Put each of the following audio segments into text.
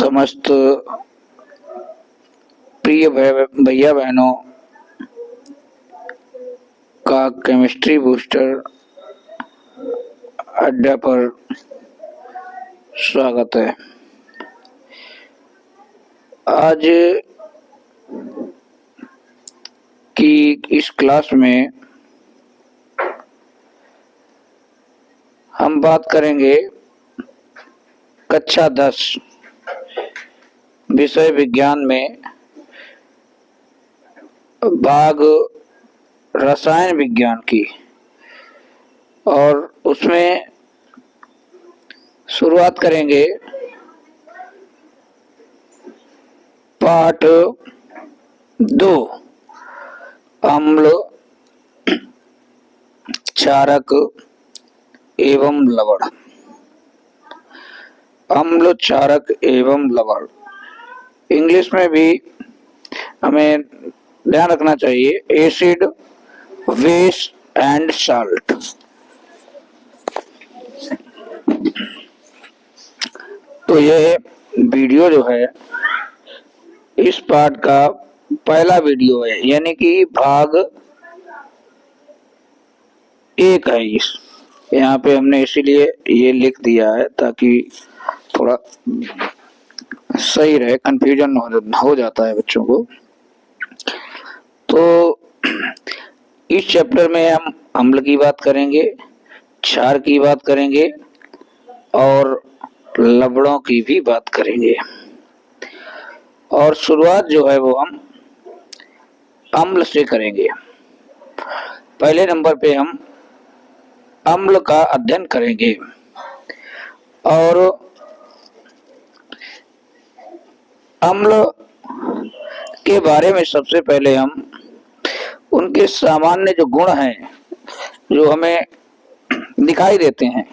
समस्त प्रिय भैया बहनों का केमिस्ट्री बूस्टर अड्डा पर स्वागत है। आज की इस क्लास में हम बात करेंगे कक्षा 10 विषय विज्ञान में भाग रसायन विज्ञान की, और उसमें शुरुआत करेंगे पाठ 2 अम्ल, क्षारक एवं लवण। अम्ल, क्षारक एवं लवण इंग्लिश में भी हमें ध्यान रखना चाहिए, एसिड, बेस एंड साल्ट। तो यह वीडियो जो है इस पाठ का पहला वीडियो है, यानी कि भाग 1 है। इस यहाँ पे हमने इसीलिए ये लिख दिया है ताकि थोड़ा सही रहे, कंफ्यूजन हो जाता है बच्चों को। तो इस चैप्टर में हम अम्ल की बात करेंगे, क्षार की बात करेंगे और लवणों की भी बात करेंगे। और शुरुआत जो है वो हम अम्ल से करेंगे। पहले नंबर पे हम अम्ल का अध्ययन करेंगे और अम्ल के बारे में सबसे पहले हम उनके सामान्य जो गुण हैं, जो हमें दिखाई देते हैं,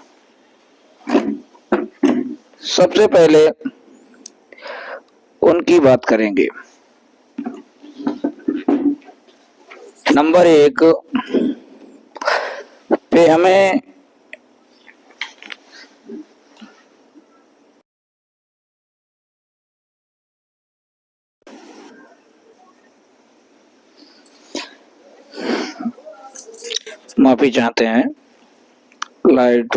सबसे पहले उनकी बात करेंगे। नंबर 1 पे हमें माफी चाहते हैं, लाइट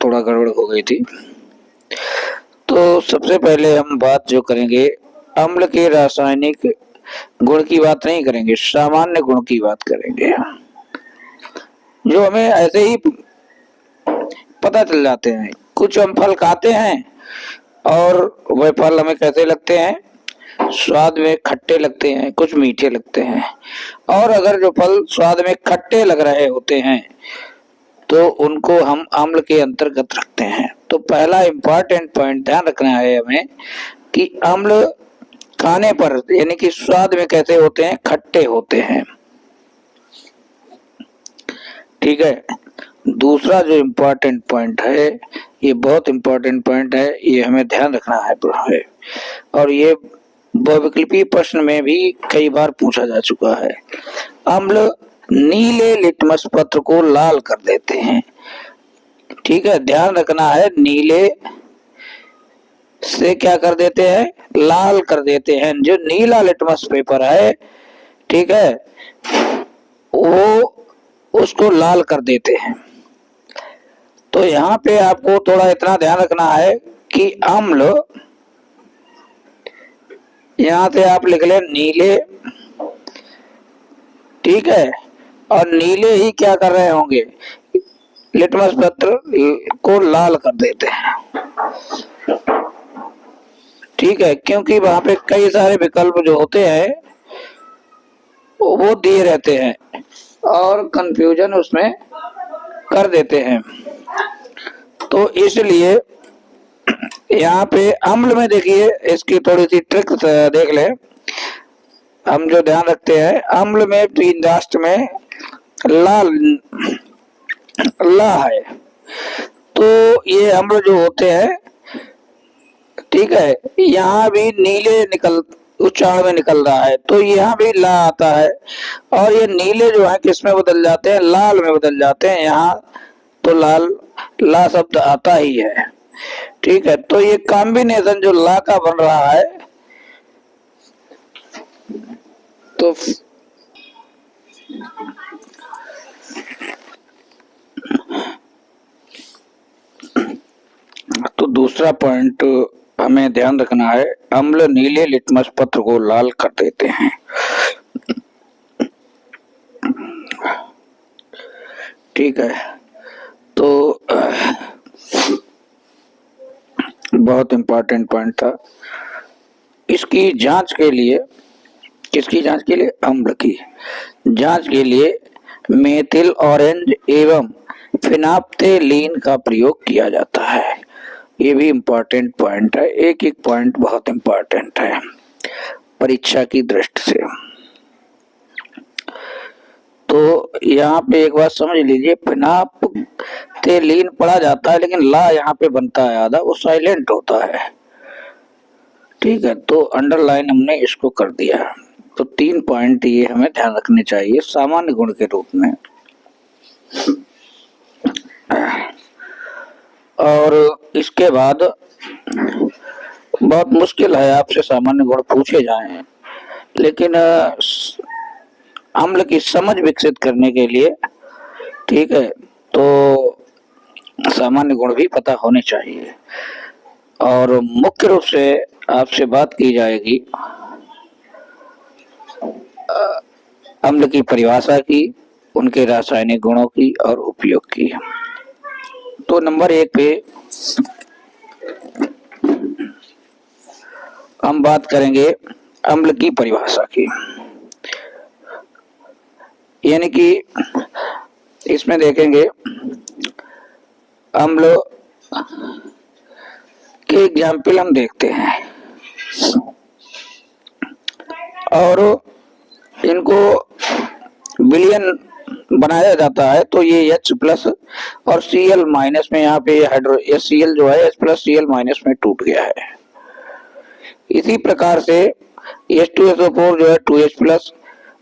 थोड़ा गड़बड़ हो गई थी। तो सबसे पहले हम बात जो करेंगे, अम्ल के रासायनिक गुण की बात नहीं करेंगे, सामान्य गुण की बात करेंगे, जो हमें ऐसे ही पता चल जाते हैं। कुछ हम फल खाते हैं और वह फल हमें कैसे लगते हैं, स्वाद में खट्टे लगते हैं, कुछ मीठे लगते हैं। और अगर जो फल स्वाद में खट्टे लग रहे होते हैं तो उनको हम अम्ल के अंतर्गत रखते हैं। तो पहला इम्पोर्टेंट पॉइंट ध्यान रखना है हमें कि अम्ल खाने पर यानी कि स्वाद में कैसे होते हैं, खट्टे होते हैं। ठीक है। दूसरा जो इम्पोर्टेंट पॉइंट है, ये बहुत इम्पोर्टेंट पॉइंट है, ये हमें ध्यान रखना है और ये बहुविकल्पीय प्रश्न में भी कई बार पूछा जा चुका है। अम्ल नीले लिटमस पत्र को लाल कर देते हैं। ठीक है, ध्यान रखना है, नीले से क्या कर देते हैं, लाल कर देते हैं। जो नीला लिटमस पेपर है, ठीक है, वो उसको लाल कर देते हैं। तो यहाँ पे आपको थोड़ा इतना ध्यान रखना है कि अम्ल, यहाँ से आप लिख लें नीले, ठीक है, और नीले ही क्या कर रहे होंगे, लिटमस पत्र को लाल कर देते हैं। ठीक है, क्योंकि वहां पे कई सारे विकल्प जो होते हैं वो दिए रहते हैं और कंफ्यूजन उसमें कर देते हैं। तो इसलिए यहाँ पे अम्ल में देखिए, इसकी थोड़ी सी ट्रिक देख ले। हम जो ध्यान रखते हैं, अम्ल में 3 राष्ट्र में लाल ला है, तो ये अम्ल जो होते हैं, ठीक है, यहाँ भी नीले उच्चारण में निकल रहा है, तो यहाँ भी ला आता है। और ये नीले जो है किस में बदल जाते हैं, लाल में बदल जाते हैं। यहाँ तो लाल ला शब्द आता ही है। ठीक है, तो ये कॉम्बिनेशन जो ला का बन रहा है, तो दूसरा पॉइंट हमें ध्यान रखना है, अम्ल नीले लिटमस पत्र को लाल कर देते हैं। ठीक है, तो बहुत इंपॉर्टेंट पॉइंट था। इसकी जांच के लिए, किसकी जांच के लिए? अम्ल की जांच के लिए मेथिल ऑरेंज एवं फिनाप्थेलीन का प्रयोग किया जाता है। ये भी इम्पोर्टेंट पॉइंट है, एक एक पॉइंट बहुत इम्पोर्टेंट है परीक्षा की दृष्टि से। तो यहाँ पे एक बात समझ लीजिए, फिनाप्थेलीन पढ़ा जाता है लेकिन ला यहाँ पे बनता है आधा, वो साइलेंट होता है। ठीक है, तो अंडरलाइन हमने इसको कर दिया। तो 3 पॉइंट ये हमें ध्यान रखने चाहिए सामान्य गुण के रूप में। और इसके बाद बहुत मुश्किल है आपसे सामान्य गुण पूछे जाएं, लेकिन अम्ल की समझ विकसित करने के लिए, ठीक है, तो सामान्य गुण भी पता होने चाहिए। और मुख्य रूप से आपसे बात की जाएगी अम्ल की परिभाषा की, उनके रासायनिक गुणों की और उपयोग की। तो नंबर 1 पे हम बात करेंगे अम्ल की परिभाषा की। यानी कि इसमें देखेंगे अम्ल के एग्जाम्पल हम देखते हैं और इनको विलयन बनाया जाता है। तो ये H प्लस और Cl माइनस में, यहाँ पे हाइड्रो HCl जो है H प्लस Cl माइनस में टूट गया है। इसी प्रकार से H2SO4 जो है 2H प्लस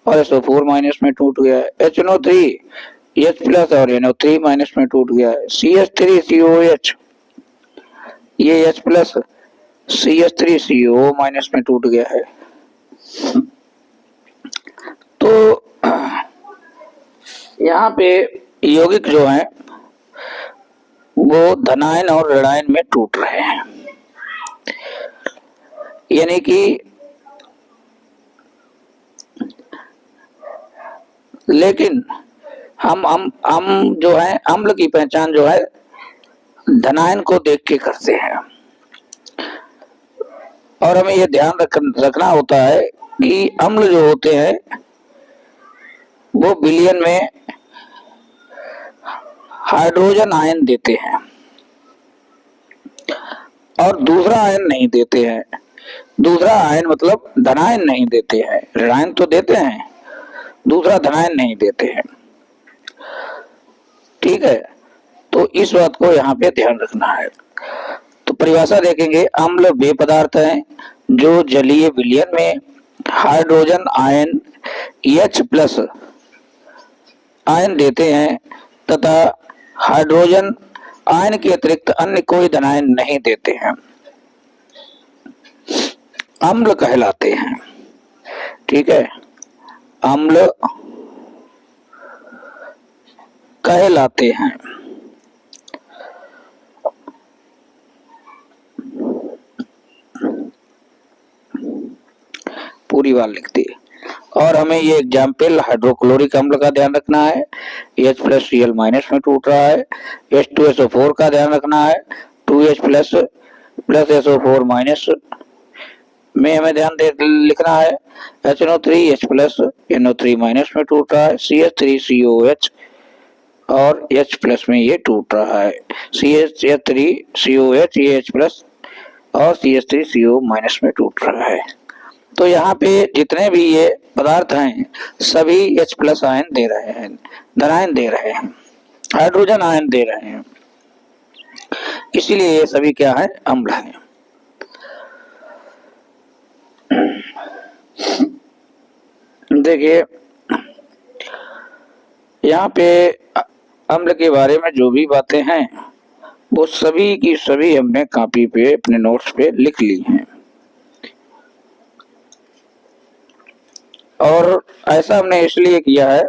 और SO4 माइनस में टूट गया है। HNO3 H प्लस और NO3 माइनस में टूट गया है। CH3COH ये H प्लस CH3CO माइनस में टूट गया है। तो यहाँ पे यौगिक जो है वो धनायन और ऋणायन में टूट रहे हैं। यानी कि लेकिन हम जो है अम्ल की पहचान जो है धनायन को देख के करते हैं। और हमें यह ध्यान रखना होता है कि अम्ल जो होते हैं वो विलयन में हाइड्रोजन आयन देते हैं और दूसरा आयन नहीं देते हैं। दूसरा आयन मतलब धनायन नहीं देते हैं, ऋणायन तो देते हैं, दूसरा धनायन नहीं देते हैं। ठीक है, तो इस बात को यहाँ पे ध्यान रखना है। तो परिभाषा देखेंगे, अम्ल वे पदार्थ हैं जो जलीय विलयन में hydrogen ion H plus ion देते हैं तथा हाइड्रोजन आयन के अतिरिक्त अन्य कोई धनायन नहीं देते हैं, अम्ल कहलाते हैं। ठीक है, अम्ल कहलाते हैं। पूरी बात लिखती है। और हमें ये एग्जाम्पल हाइड्रोक्लोरिक अम्ल का ध्यान रखना है, H प्लस Cl माइनस में टूट रहा है। H2SO4 का ध्यान रखना है, 2H plus plus SO4 minus में हमें ध्यान दे लिखना है। HNO3 H plus NO3 minus में टूट रहा है। CH3COH और H प्लस में ये टूट रहा है। CH3COH ये H प्लस और CH3CO माइनस में टूट रहा है। तो यहाँ पे जितने भी ये पदार्थ हैं सभी H प्लस आयन दे रहे हैं, धनायन दे रहे हैं, हाइड्रोजन आयन दे रहे हैं, इसीलिए ये सभी क्या है? अम्ल हैं। देखिए यहाँ पे अम्ल के बारे में जो भी बातें हैं वो सभी की सभी हमने कॉपी पे अपने नोट्स पे लिख ली हैं। और ऐसा हमने इसलिए किया है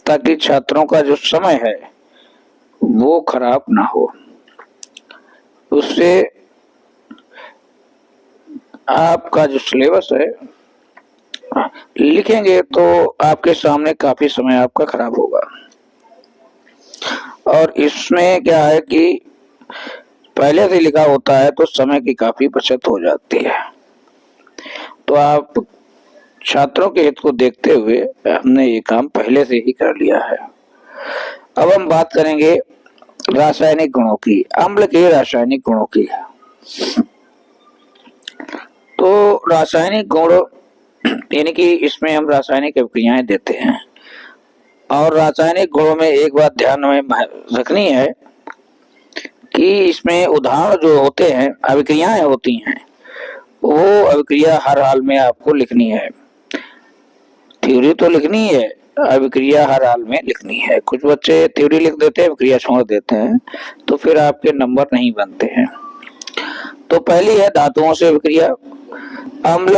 ताकि छात्रों का जो समय है वो खराब ना हो। उससे आपका जो सिलेबस है लिखेंगे तो आपके सामने काफी समय आपका खराब होगा। और इसमें क्या है कि पहले से लिखा होता है तो समय की काफी बचत हो जाती है। तो आप छात्रों के हित को देखते हुए हमने ये काम पहले से ही कर लिया है। अब हम बात करेंगे रासायनिक गुणों की, अम्ल के रासायनिक गुणों की। तो रासायनिक गुण यानी कि इसमें हम रासायनिक अभिक्रियाएं देते हैं। और रासायनिक गुणों में एक बात ध्यान में रखनी है कि इसमें उदाहरण जो होते हैं, अभिक्रियाएं होती हैं, वो अभिक्रिया हर हाल में आपको लिखनी है। थ्योरी तो लिखनी है, अभिक्रिया हर हाल में लिखनी है। कुछ बच्चे थ्योरी लिख देते हैं, अभिक्रिया छोड़ देते हैं, तो फिर आपके नंबर नहीं बनते हैं। तो पहली है धातुओं से अभिक्रिया। अम्ल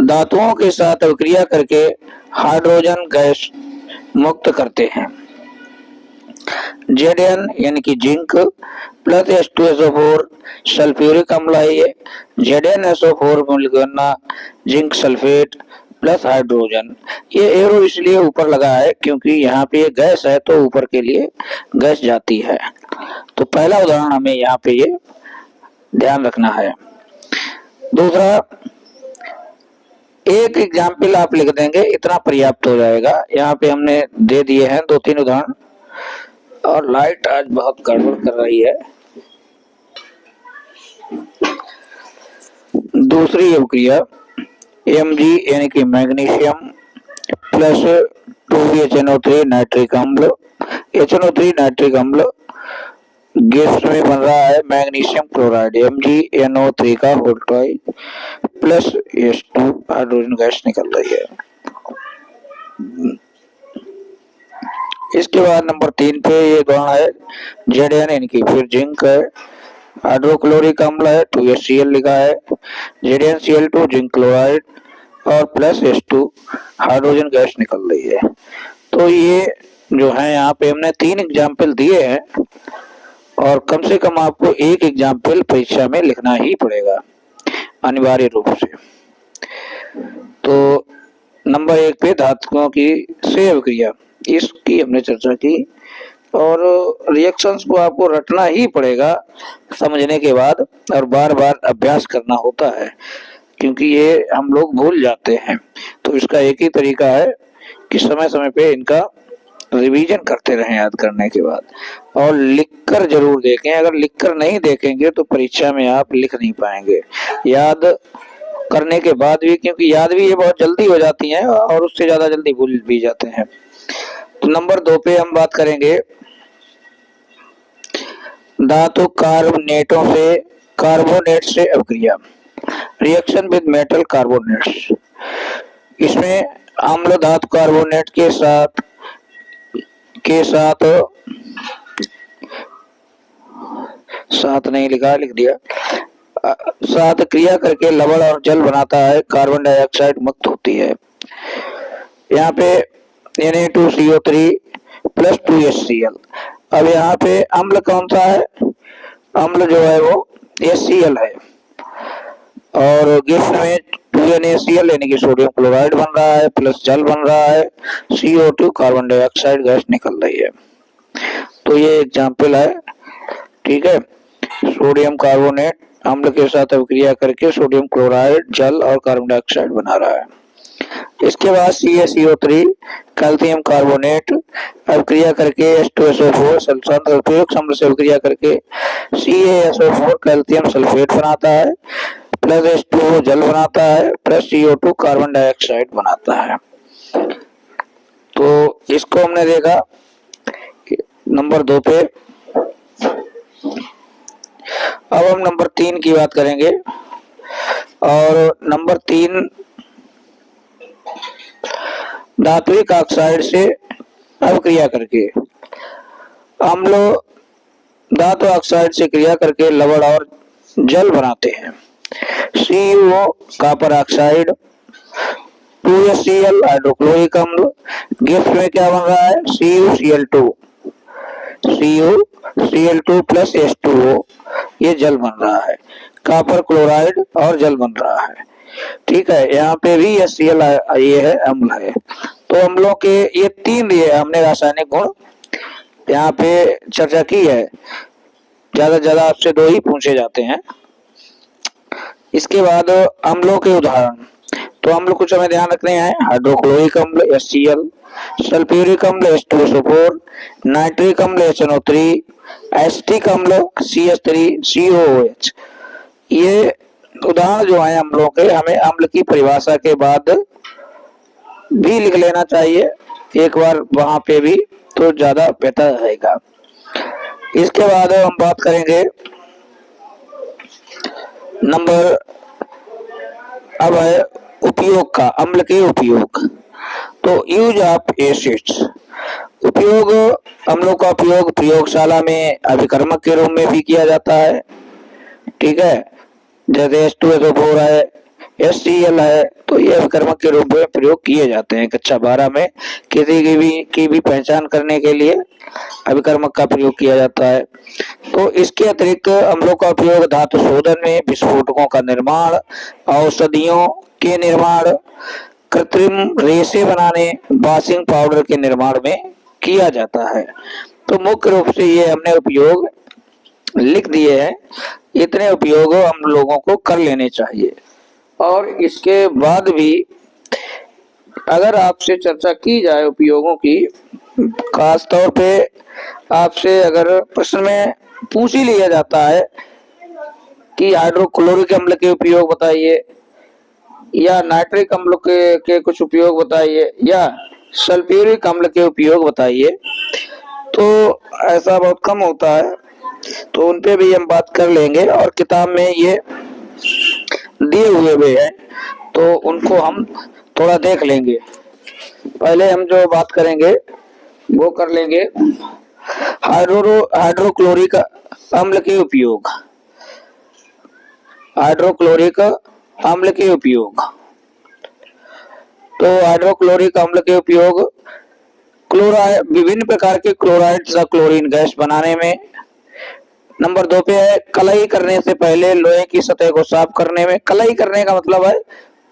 धातुओं के साथ अभिक्रिया करके हाइड्रोजन गैस मुक्त करते हैं। Zn यानी कि जिंक प्लस H2SO4 सल्फ्यूरिक अम्ल है ये। ZnSO4 मिलकर जिंक सल्फेट प्लस हाइड्रोजन। ये एरो इसलिए ऊपर लगा है क्योंकि यहाँ पे ये गैस है तो ऊपर के लिए गैस जाती है। तो पहला उदाहरण हमें यहाँ पे ये ध्यान रखना है। दूसरा, एक एग्जाम्पल आप लिख देंगे, इतना पर्याप्त हो जाएगा। यहाँ पे हमने दे दिए हैं 2-3 उदाहरण। और लाइट आज बहुत गड़बड़ कर रही है। दूसरी अभिक्रिया Mg यानी कि मैग्नीशियम प्लस 2HNO3 नाइट्रिक अम्ल। HNO3 नाइट्रिक अम्ल गैस में बन रहा है मैग्नीशियम क्लोराइड MgNO3 का होल्ट्राइड प्लस H2 हाइड्रोजन गैस निकल रही है। इसके बाद नंबर 3 पे ये उदाहरण है Zn यानी कि फिर जिंक है, हाइड्रोक्लोरिक अम्ल है 2HCl लिखा है, ZnCl2 जिंक क्लोराइड और प्लस H2 हाइड्रोजन गैस निकल रही है। तो ये जो है यहाँ पे हमने 3 एग्जाम्पल दिए हैं और कम से कम आपको एक एग्जाम्पल परीक्षा में लिखना ही पड़ेगा अनिवार्य रूप से। तो नंबर 1 पे धातुओं की से अभिक्रिया, इसकी हमने चर्चा की। और रिएक्शंस को आपको रटना ही पड़ेगा समझने के बाद, और बार बार अभ्यास करना होता है क्योंकि ये हम लोग भूल जाते हैं। तो इसका एक ही तरीका है कि समय समय पे इनका रिवीजन करते रहें याद करने के बाद, और लिखकर जरूर देखें। अगर लिखकर नहीं देखेंगे तो परीक्षा में आप लिख नहीं पाएंगे। याद करने के बाद भी, क्योंकि याद भी ये बहुत जल्दी हो जाती हैं और उससे ज्यादा जल्दी भूल भी जाते हैं। तो नंबर 2 पे हम बात करेंगे धातु कार्बोनेट से अभिक्रिया, रिएक्शन विद मेटल कार्बोनेट्स। इसमें अम्ल धातु कार्बोनेट के साथ नहीं लिखा, लिख दिया, साथ क्रिया करके लवण और जल बनाता है, कार्बन डाइऑक्साइड मुक्त होती है। यहाँ पे Na2CO3 प्लस 2HCl। अब यहाँ पे अम्ल कौन सा है? अम्ल जो है वो HCl है और गैस में 2NaCl यानी कि सोडियम क्लोराइड बन रहा है प्लस जल बन रहा है, CO2 कार्बन डाइऑक्साइड गैस निकल रही है। तो ये एग्जाम्पल है, ठीक है। सोडियम कार्बोनेट अम्ल के साथ अभिक्रिया करके सोडियम क्लोराइड जल और कार्बन डाइऑक्साइड बना रहा है। इसके बाद CaCO3 कैल्शियम कार्बोनेट अभिक्रिया करके H2SO4 सल्फ्यूरिक अम्ल से अभिक्रिया करके CaSO4 कैल्शियम सल्फेट बनाता है प्लस H2O जल बनाता है प्लस CO2 कार्बन डाइऑक्साइड बनाता है। तो इसको हमने देखा नंबर 2 पे। अब हम नंबर 3 की बात करेंगे। और नंबर 3 धात्विक ऑक्साइड से अभिक्रिया करके अम्ल धातु ऑक्साइड से क्रिया करके लवण और जल बनाते हैं। CuO copper oxide, 2HCl hydrochloric अम्ल, गिफ्ट में क्या बन रहा है CuCl2, CuCl2 प्लस H2O, ये जल बन रहा है। कॉपर क्लोराइड और जल बन रहा है। ठीक है, यहाँ पे भी HCl ये है अम्ल है। तो अम्लों के ये तीन ये हमने रासायनिक गुण यहाँ पे चर्चा की है। ज्यादा से ज्यादा आपसे दो ही पूछे जाते हैं। इसके बाद अम्लों के उदाहरण, तो अम्ल कुछ हमें ध्यान रखने हैं। हाइड्रोक्लोरिक अम्ल HCl, सल्फ्यूरिक अम्ल H2SO4, नाइट्रिक अम्ल HNO3, एसिटिक अम्ल CH3COOH। ये उदाहरण जो है अम्लों के, हमें अम्ल की परिभाषा के बाद भी लिख लेना चाहिए एक बार वहां पे भी, तो ज्यादा बेहतर रहेगा। इसके बाद हम बात करेंगे नंबर, अब है उपयोग का, अम्ल के उपयोग। तो यूज ऑफ एसिड्स, उपयोग, अम्लों का उपयोग प्रयोगशाला में अभिकर्मक के रूप में भी किया जाता है। ठीक है, जैसे H2SO4 है, HCl है, तो ये अभिकर्मक के रूप में प्रयोग किए जाते हैं। कक्षा 12 में किसी की भी पहचान करने के लिए अभिकर्मक का प्रयोग किया जाता है। तो इसके अतिरिक्त अम्लों का उपयोग धातु शोधन में, विस्फोटकों का निर्माण, औषधियों के निर्माण, कृत्रिम रेशे बनाने, वॉशिंग पाउडर के निर्माण में किया जाता है। तो मुख्य रूप से ये हमने उपयोग लिख दिए हैं। इतने उपयोग हम लोगों को कर लेने चाहिए। और इसके बाद भी अगर आपसे चर्चा की जाए उपयोगों की, खास तौर पे आपसे अगर प्रश्न में पूछ ही लिया जाता है कि हाइड्रोक्लोरिक अम्ल के उपयोग बताइए, या नाइट्रिक अम्ल के कुछ उपयोग बताइए, या सल्फ्यूरिक अम्ल के उपयोग बताइए, तो ऐसा बहुत कम होता है। तो उन पे भी हम बात कर लेंगे और किताब में ये दिए हुए भी हैं, तो उनको हम थोड़ा देख लेंगे। पहले हम जो बात करेंगे वो कर लेंगे हाइड्रोक्लोरिक अम्ल के उपयोग। हाइड्रोक्लोरिक अम्ल के उपयोग, तो हाइड्रोक्लोरिक अम्ल के उपयोग क्लोराइड, विभिन्न प्रकार के क्लोराइड तथा क्लोरीन गैस बनाने में। नंबर 2 पे है कलई करने से पहले लोहे की सतह को साफ करने में। कलई करने का मतलब है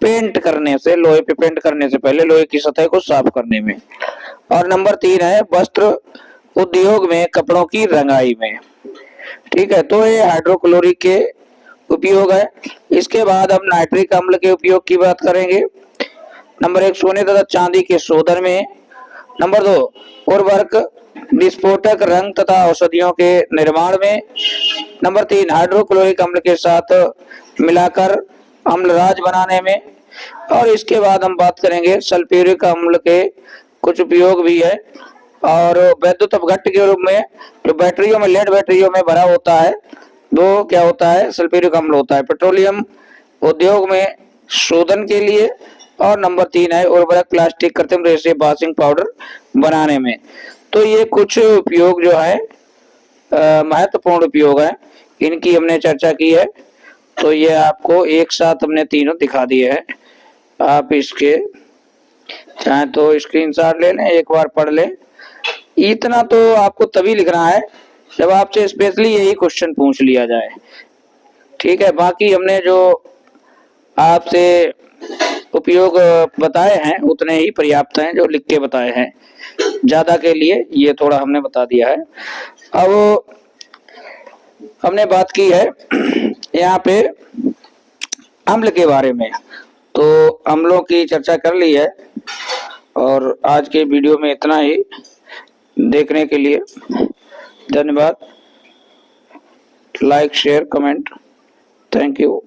पेंट करने से, लोहे पे पेंट करने से पहले लोहे की सतह को साफ करने में। और नंबर 3 है वस्त्र उद्योग में, कपड़ों की रंगाई में। ठीक है, तो ये हाइड्रोक्लोरिक के उपयोग है। इसके बाद हम नाइट्रिक अम्ल के उपयोग की बात करेंगे। नंबर 1 सोने तथा चांदी के शोधन में। नंबर 2 उर्वरक, विस्फोटक, रंग तथा औषधियों के निर्माण में। नंबर 3 हाइड्रोक्लोरिक अम्ल के साथ मिलाकर अम्लराज बनाने में। और इसके बाद हम बात करेंगे सल्फ्यूरिक अम्ल के कुछ उपयोग भी है। और वैद्युत अपघट्ट के रूप में, जो बैटरियों में, लेड बैटरियों में भरा होता है, वो क्या होता है सल्फ्यूरिक अम्ल होता है। पेट्रोलियम उद्योग में शोधन के लिए। और नंबर 3 है उर्वरक, प्लास्टिक, कृत्रिम रेशे, वॉशिंग पाउडर बनाने में। तो ये कुछ उपयोग जो है महत्वपूर्ण उपयोग है, इनकी हमने चर्चा की है। तो ये आपको एक साथ हमने तीनों दिखा दिए हैं। आप इसके चाहे तो स्क्रीनशॉट ले लें, एक बार पढ़ लें। इतना तो आपको तभी लिखना है जब आपसे स्पेशली यही क्वेश्चन पूछ लिया जाए। ठीक है, बाकी हमने जो आपसे उपयोग बताए हैं उतने ही पर्याप्त हैं जो लिख के बताए हैं। ज्यादा के लिए ये थोड़ा हमने बता दिया है। अब हमने बात की है यहाँ पे अम्ल के बारे में, तो अम्लों की चर्चा कर ली है। और आज के वीडियो में इतना ही। देखने के लिए धन्यवाद। Like, share, comment. Thank you.